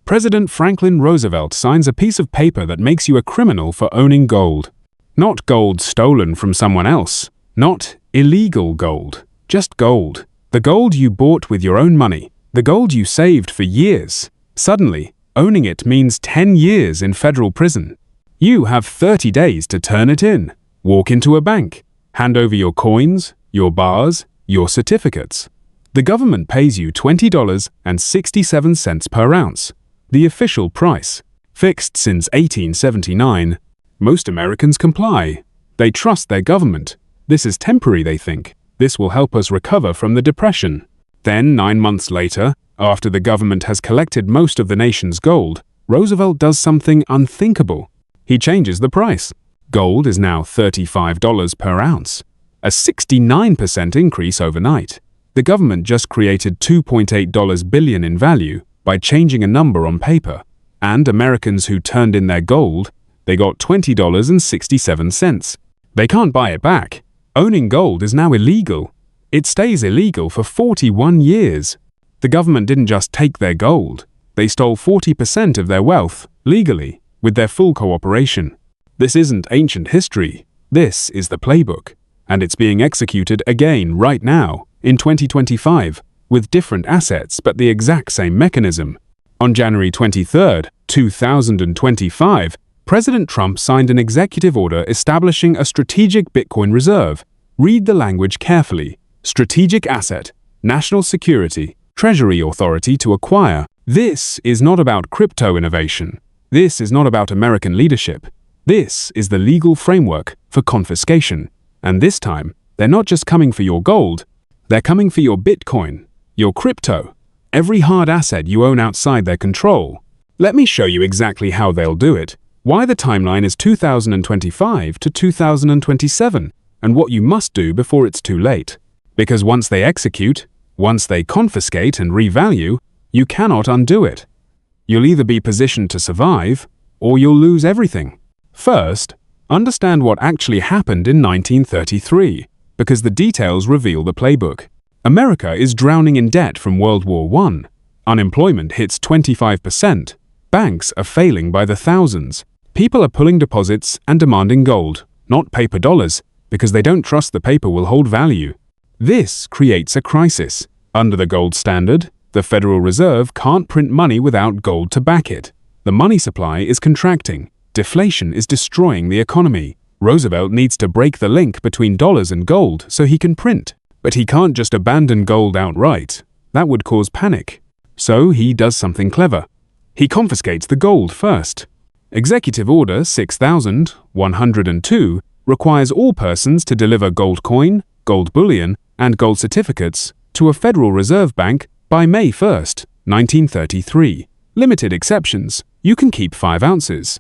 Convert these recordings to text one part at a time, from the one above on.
President Franklin Roosevelt signs a piece of paper that makes you a criminal for owning gold. Not gold stolen from someone else. Not illegal gold. Just gold. The gold you bought with your own money. The gold you saved for years. Suddenly, owning it means 10 years in federal prison. You have 30 days to turn it in. Walk into a bank. Hand over your coins, your bars, your certificates. The government pays you $20.67 per ounce. The official price. Fixed since 1879. Most Americans comply. They trust their government. This is temporary, they think. This will help us recover from the Depression. Then, 9 months later, after the government has collected most of the nation's gold, Roosevelt does something unthinkable. He changes the price. Gold is now $35 per ounce. A 69% increase overnight. The government just created $2.8 billion in value by changing a number on paper. And Americans who turned in their gold, they got $20.67. They can't buy it back. Owning gold is now illegal. It stays illegal for 41 years. The government didn't just take their gold. They stole 40% of their wealth, legally, with their full cooperation. This isn't ancient history. This is the playbook. And it's being executed again right now, in 2025, with different assets but the exact same mechanism. On January 23, 2025, President Trump signed an executive order establishing a strategic Bitcoin reserve. Read the language carefully. Strategic asset, national security, Treasury authority to acquire. This is not about crypto innovation. This is not about American leadership. This is the legal framework for confiscation. And this time, they're not just coming for your gold, they're coming for your Bitcoin, your crypto, every hard asset you own outside their control. Let me show you exactly how they'll do it, why the timeline is 2025 to 2027, and what you must do before it's too late. Because once they execute, once they confiscate and revalue, you cannot undo it. You'll either be positioned to survive, or you'll lose everything. First, understand what actually happened in 1933, because the details reveal the playbook. America is drowning in debt from World War I. Unemployment hits 25%. Banks are failing by the thousands. People are pulling deposits and demanding gold, not paper dollars, because they don't trust the paper will hold value. This creates a crisis. Under the gold standard, the Federal Reserve can't print money without gold to back it. The money supply is contracting. Deflation is destroying the economy. Roosevelt needs to break the link between dollars and gold so he can print. But he can't just abandon gold outright. That would cause panic. So he does something clever. He confiscates the gold first. Executive Order 6102 requires all persons to deliver gold coin, gold bullion, and gold certificates to a Federal Reserve Bank by May 1, 1933. Limited exceptions. You can keep 5 ounces.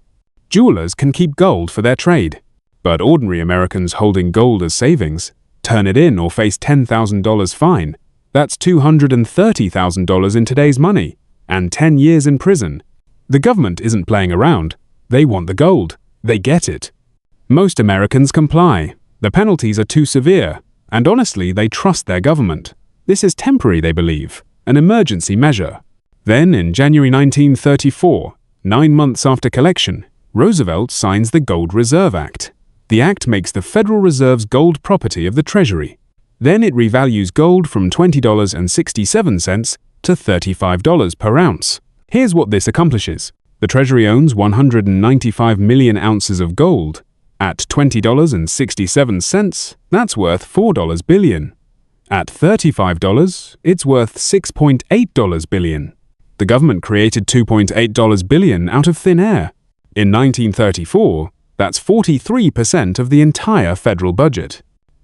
Jewelers can keep gold for their trade. But ordinary Americans holding gold as savings, turn it in or face $10,000 fine. That's $230,000 in today's money, and 10 years in prison. The government isn't playing around. They want the gold. They get it. Most Americans comply. The penalties are too severe, and honestly, they trust their government. This is temporary, they believe, an emergency measure. Then, in January 1934, 9 months after collection, Roosevelt signs the Gold Reserve Act. The act makes the Federal Reserve's gold property of the Treasury. Then it revalues gold from $20.67 to $35 per ounce. Here's what this accomplishes. The Treasury owns 195 million ounces of gold. At $20.67, that's worth $4 billion. At $35, it's worth $6.8 billion. The government created $2.8 billion out of thin air. In 1934, that's 43% of the entire federal budget.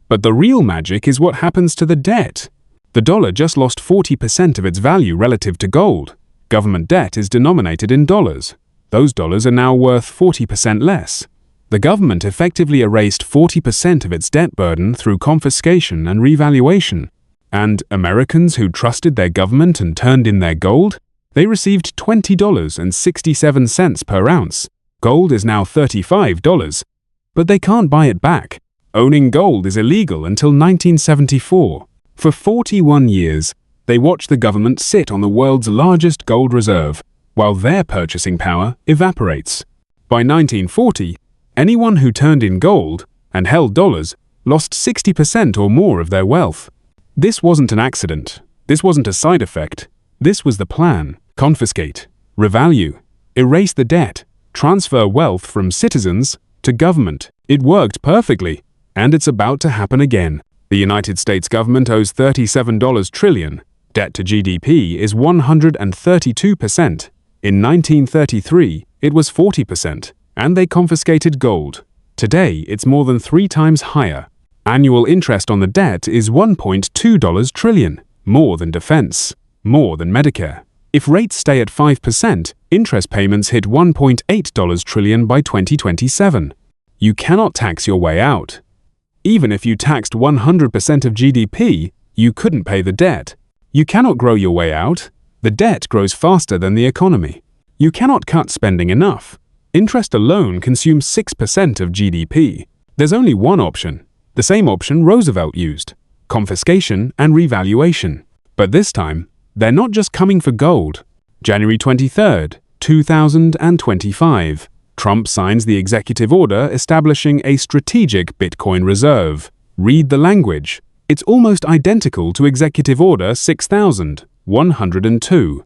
But the real magic is what happens to the debt. The dollar just lost 40% of its value relative to gold. Government debt is denominated in dollars. Those dollars are now worth 40% less. The government effectively erased 40% of its debt burden through confiscation and revaluation. And Americans who trusted their government and turned in their gold, they received $20.67 per ounce. Gold is now $35, but they can't buy it back. Owning gold is illegal until 1974. For 41 years, they watched the government sit on the world's largest gold reserve. while their purchasing power evaporates. By 1940, anyone who turned in gold and held dollars lost 60% or more of their wealth. This wasn't an accident. This wasn't a side effect. This was the plan. Confiscate, revalue, erase the debt, transfer wealth from citizens to government. It worked perfectly, and it's about to happen again. The United States government owes $37 trillion. Debt to GDP is 132%. In 1933, it was 40%, and they confiscated gold. Today, it's more than 3 times higher. Annual interest on the debt is $1.2 trillion, more than defense, more than Medicare. If rates stay at 5%, interest payments hit $1.8 trillion by 2027. You cannot tax your way out. Even if you taxed 100% of GDP, you couldn't pay the debt. You cannot grow your way out. The debt grows faster than the economy. You cannot cut spending enough. Interest alone consumes 6% of GDP. There's only one option, the same option Roosevelt used: confiscation and revaluation. But this time, they're not just coming for gold. January 23, 2025, Trump signs the executive order establishing a strategic Bitcoin reserve. Read the language. It's almost identical to Executive Order 6102.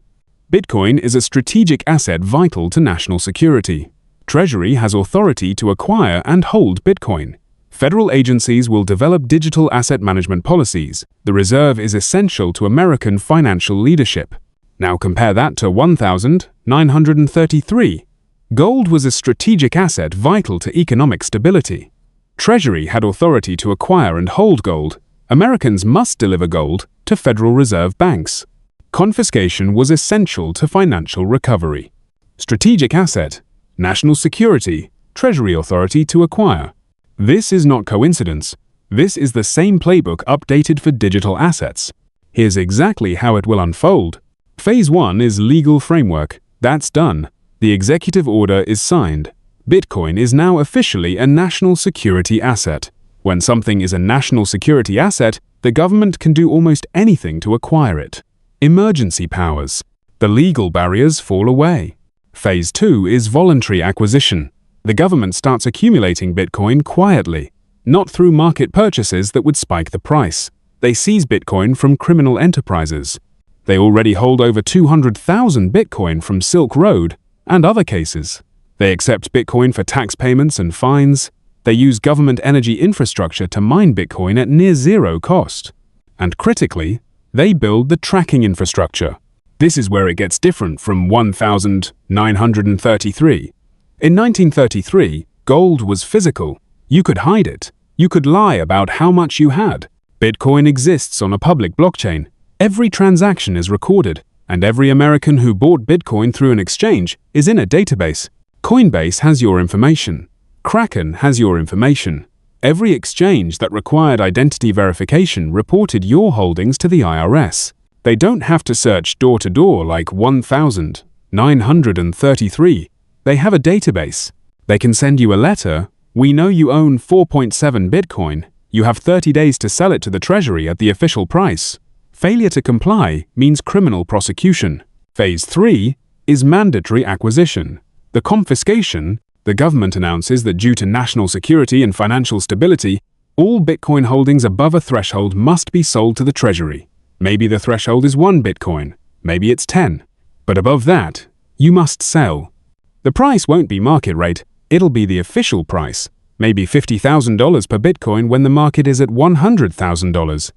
Bitcoin is a strategic asset vital to national security. Treasury has authority to acquire and hold Bitcoin. Federal agencies will develop digital asset management policies. The reserve is essential to American financial leadership. Now compare that to 1933. Gold was a strategic asset vital to economic stability. Treasury had authority to acquire and hold gold. Americans must deliver gold to Federal Reserve banks. Confiscation was essential to financial recovery. Strategic asset, national security, Treasury authority to acquire. This is not coincidence. This is the same playbook updated for digital assets. Here's exactly how it will unfold. Phase 1 is legal framework. That's done. The executive order is signed. Bitcoin is now officially a national security asset. When something is a national security asset, the government can do almost anything to acquire it. Emergency powers. The legal barriers fall away. Phase 2 is voluntary acquisition. The government starts accumulating Bitcoin quietly, not through market purchases that would spike the price. They seize Bitcoin from criminal enterprises. They already hold over 200,000 Bitcoin from Silk Road and other cases. They accept Bitcoin for tax payments and fines. They use government energy infrastructure to mine Bitcoin at near zero cost. And critically, they build the tracking infrastructure. This is where it gets different from 1933. In 1933, gold was physical. You could hide it. You could lie about how much you had. Bitcoin exists on a public blockchain. Every transaction is recorded, and every American who bought Bitcoin through an exchange is in a database. Coinbase has your information. Kraken has your information. Every exchange that required identity verification reported your holdings to the IRS. They don't have to search door to door like 1933. They have a database. They can send you a letter. We know you own 4.7 Bitcoin. You have 30 days to sell it to the Treasury at the official price. Failure to comply means criminal prosecution. Phase 3 is mandatory acquisition. The confiscation. The government announces that due to national security and financial stability, all Bitcoin holdings above a threshold must be sold to the Treasury. Maybe the threshold is 1 Bitcoin. Maybe it's 10. But above that, you must sell. The price won't be market rate. It'll be the official price. Maybe $50,000 per Bitcoin when the market is at $100,000.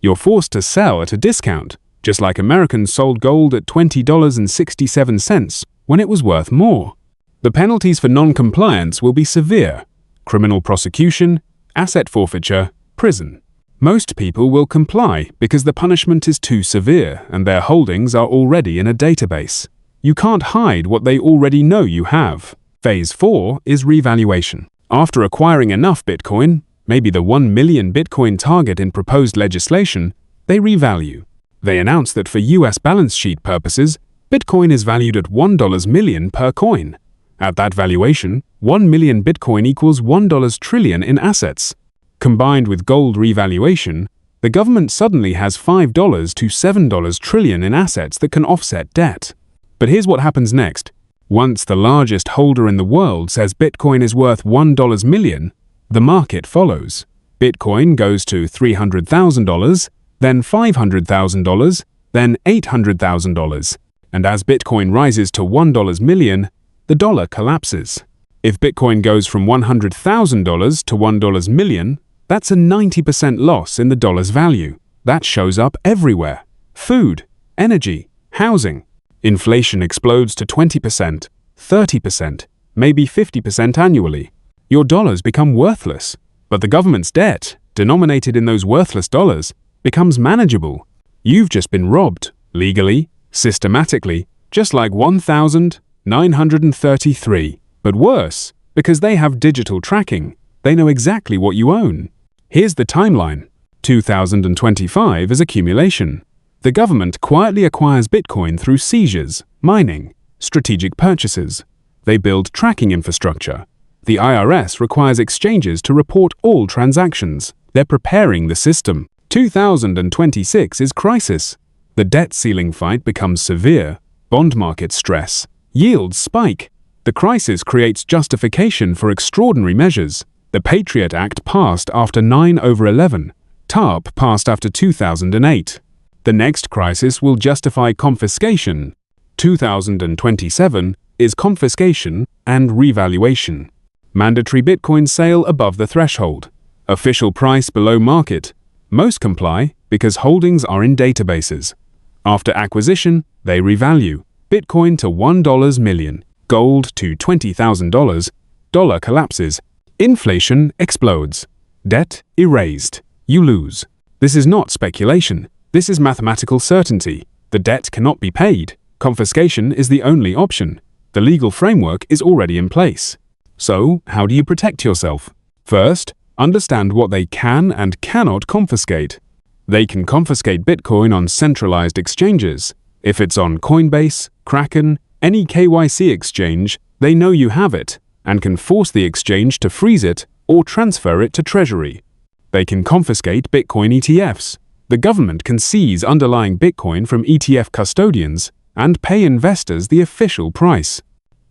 You're forced to sell at a discount, just like Americans sold gold at $20.67 when it was worth more. The penalties for non-compliance will be severe: criminal prosecution, asset forfeiture, prison. Most people will comply because the punishment is too severe and their holdings are already in a database. You can't hide what they already know you have. Phase 4 is revaluation. After acquiring enough Bitcoin, maybe the 1 million Bitcoin target in proposed legislation, they revalue. They announce that for US balance sheet purposes, Bitcoin is valued at $1 million per coin. At that valuation, 1 million Bitcoin equals $1 trillion in assets. Combined with gold revaluation, the government suddenly has $5 to $7 trillion in assets that can offset debt. But here's what happens next. Once the largest holder in the world says Bitcoin is worth $1 million, the market follows. Bitcoin goes to $300,000, then $500,000, then $800,000. And as Bitcoin rises to $1 million, the dollar collapses. If Bitcoin goes from $100,000 to $1 million, that's a 90% loss in the dollar's value. That shows up everywhere. Food, energy, housing. Inflation explodes to 20%, 30%, maybe 50% annually. Your dollars become worthless, but the government's debt, denominated in those worthless dollars, becomes manageable. You've just been robbed, legally, systematically, just like 1933. But worse, because they have digital tracking, they know exactly what you own. Here's the timeline. 2025 is accumulation. The government quietly acquires Bitcoin through seizures, mining, strategic purchases. They build tracking infrastructure. The IRS requires exchanges to report all transactions. They're preparing the system. 2026 is crisis. The debt ceiling fight becomes severe. Bond market stress. Yields spike. The crisis creates justification for extraordinary measures. The Patriot Act passed after 9/11. TARP passed after 2008. The next crisis will justify confiscation. 2027 is confiscation and revaluation. Mandatory Bitcoin sale above the threshold. Official price below market. Most comply because holdings are in databases. After acquisition, they revalue. Bitcoin to $1 million. Gold to $20,000. Dollar collapses. Inflation explodes. Debt erased. You lose. This is not speculation. This is mathematical certainty. The debt cannot be paid. Confiscation is the only option. The legal framework is already in place. So, how do you protect yourself? First, understand what they can and cannot confiscate. They can confiscate Bitcoin on centralized exchanges. If it's on Coinbase, Kraken, any KYC exchange, they know you have it and can force the exchange to freeze it or transfer it to Treasury. They can confiscate Bitcoin ETFs. The government can seize underlying Bitcoin from ETF custodians and pay investors the official price.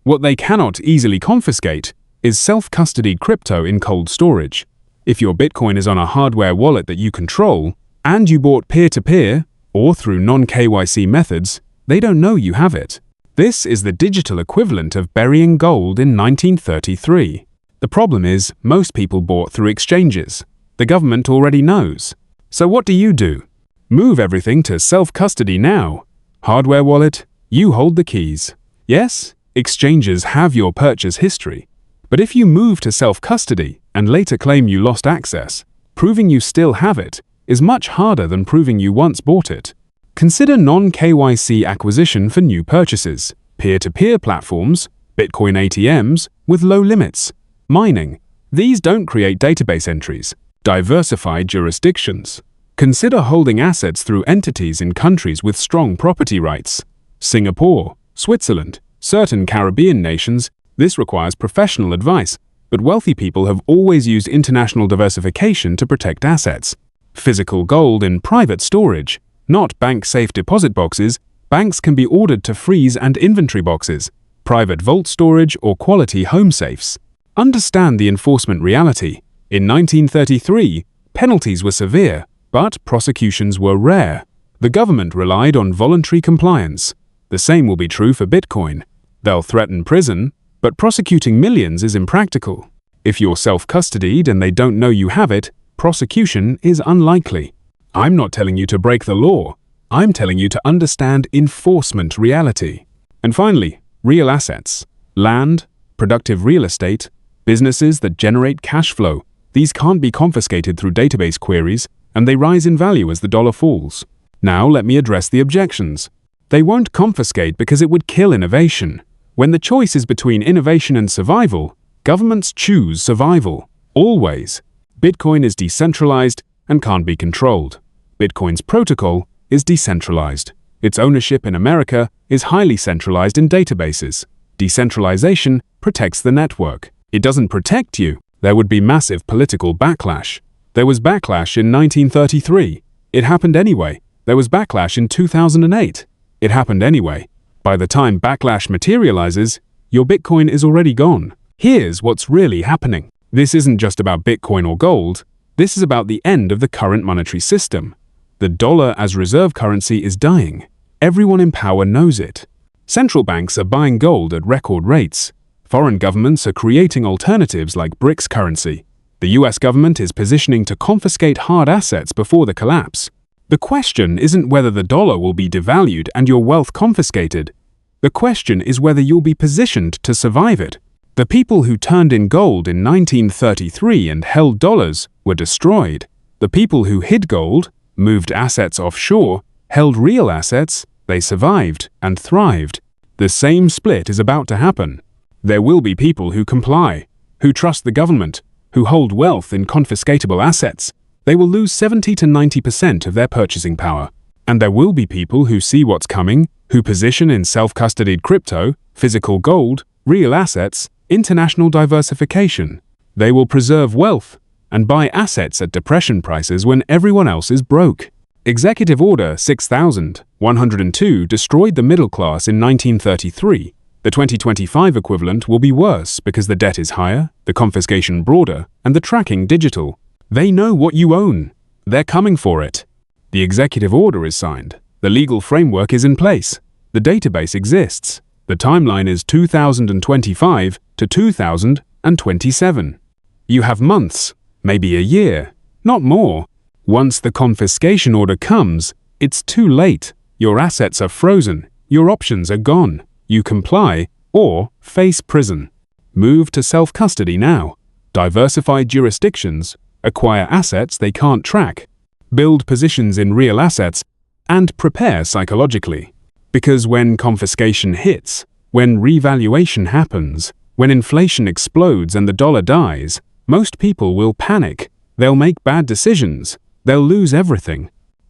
What they cannot easily confiscate is self-custodied crypto in cold storage. If your Bitcoin is on a hardware wallet that you control, and you bought peer-to-peer or through non-KYC methods, they don't know you have it. This is the digital equivalent of burying gold in 1933. The problem is, most people bought through exchanges. The government already knows. So what do? Move everything to self-custody now. Hardware wallet, you hold the keys. Yes, exchanges have your purchase history. But if you move to self-custody and later claim you lost access, proving you still have it is much harder than proving you once bought it. Consider non-KYC acquisition for new purchases, peer-to-peer platforms, Bitcoin ATMs with low limits, mining. These don't create database entries. Diversified jurisdictions. Consider holding assets through entities in countries with strong property rights. Singapore, Switzerland, certain Caribbean nations. This requires professional advice, but wealthy people have always used international diversification to protect assets. Physical gold in private storage, not bank-safe deposit boxes. Banks can be ordered to freeze and inventory boxes, private vault storage or quality home safes. Understand the enforcement reality. In 1933, penalties were severe, but prosecutions were rare. The government relied on voluntary compliance. The same will be true for Bitcoin. They'll threaten prison, but prosecuting millions is impractical. If you're self-custodied and they don't know you have it, prosecution is unlikely. I'm not telling you to break the law. I'm telling you to understand enforcement reality. And finally, real assets. Land, productive real estate, businesses that generate cash flow. These can't be confiscated through database queries, and they rise in value as the dollar falls. Now let me address the objections. They won't confiscate because it would kill innovation. When the choice is between innovation and survival, governments choose survival. Always. Bitcoin is decentralized and can't be controlled. Bitcoin's protocol is decentralized. Its ownership in America is highly centralized in databases. Decentralization protects the network. It doesn't protect you. There would be massive political backlash. There was backlash in 1933. It happened anyway. There was backlash in 2008. It happened anyway. By the time backlash materializes, your Bitcoin is already gone. Here's what's really happening. This isn't just about Bitcoin or gold. This is about the end of the current monetary system. The dollar as reserve currency is dying. Everyone in power knows it. Central banks are buying gold at record rates. Foreign governments are creating alternatives like BRICS currency. The US government is positioning to confiscate hard assets before the collapse. The question isn't whether the dollar will be devalued and your wealth confiscated. The question is whether you'll be positioned to survive it. The people who turned in gold in 1933 and held dollars were destroyed. The people who hid gold, moved assets offshore, held real assets, they survived and thrived. The same split is about to happen. There will be people who comply, who trust the government, who hold wealth in confiscatable assets. They will lose 70 to 90% of their purchasing power. And there will be people who see what's coming, who position in self-custodied crypto, physical gold, real assets, international diversification. They will preserve wealth and buy assets at depression prices when everyone else is broke. Executive Order 6102 destroyed the middle class in 1933. The 2025 equivalent will be worse because the debt is higher, the confiscation broader, and the tracking digital. They know what you own. They're coming for it. The executive order is signed. The legal framework is in place. The database exists. The timeline is 2025 to 2027. You have months, maybe a year, not more. Once the confiscation order comes, it's too late. Your assets are frozen. Your options are gone. You comply or face prison. Move to self-custody now. Diversify jurisdictions. Acquire assets they can't track. Build positions in real assets and prepare psychologically. Because when confiscation hits, when revaluation happens, when inflation explodes and the dollar dies, most people will panic. They'll make bad decisions. They'll lose everything.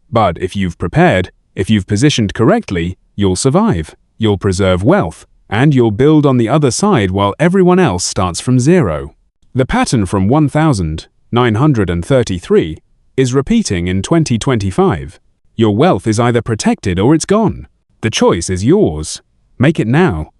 But if you've prepared, if you've positioned correctly, you'll survive. You'll preserve wealth, and you'll build on the other side while everyone else starts from zero. The pattern from 1933 is repeating in 2025. Your wealth is either protected or it's gone. The choice is yours. Make it now.